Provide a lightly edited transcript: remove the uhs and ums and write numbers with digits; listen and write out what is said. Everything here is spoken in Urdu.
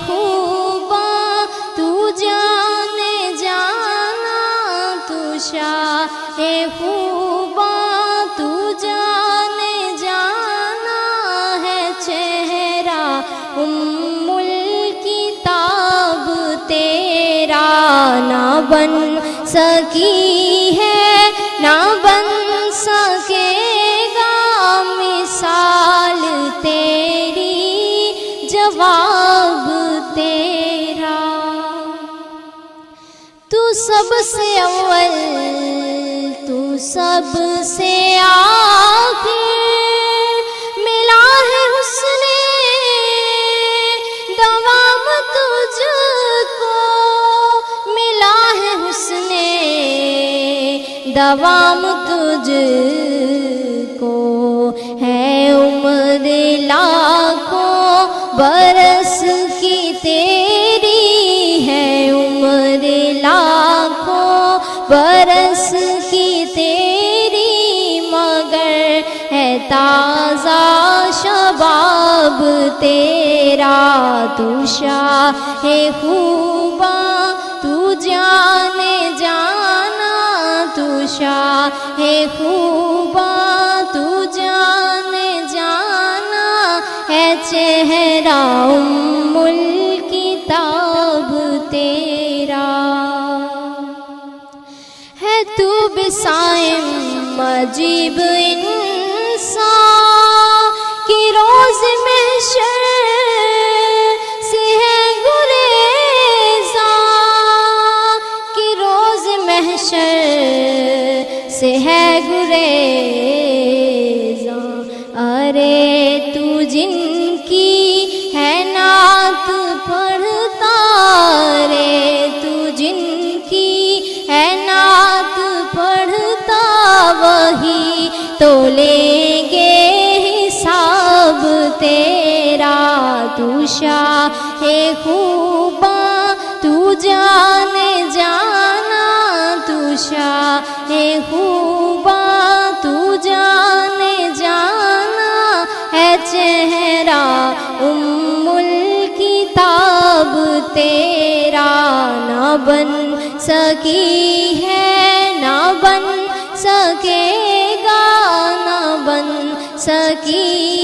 خوباں تو جانے جانا، تو شاہ خوباں تو جانے جانا ہے، چہرہ ام الکتاب تیرا نہ بن سکی ہے، نہ بن سکے گا مثال تیری، جواب تیرا۔ تو سب سے اول، تو سب سے آخر، ملا ہے حسن دوام تجھ کو، ملا ہے حسن دوام تجھ کو، ہے عمر لاکھوں برس کی تیری، ہے عمر لاکھوں برس کی تیری، مگر ہے تازہ شباب تیرا، تو شاہ خوباں تو جانے جانا، تو شاہ خوباں تو جانے جانا ہے، چہرہ ام الکتاب تیرا۔ ہے تو بسائم عجیب انسان کی روز محشر سے ہے گریزاں، کی روز محشر سے ہے گریزاں، ارے تو جن کی ہے نعت پڑھتا، رے تو جن کی ہے نعت پڑھتا، وہی تو لیں گے حساب تیرا، تو شاہ خوباں تو جانے جانا، تو شاہ خوباں تو جانے جانا ہے، چہرہ ام الکتاب تیرا، نہ بن سکی ہے، نہ بن سکے گا، نہ بن سکی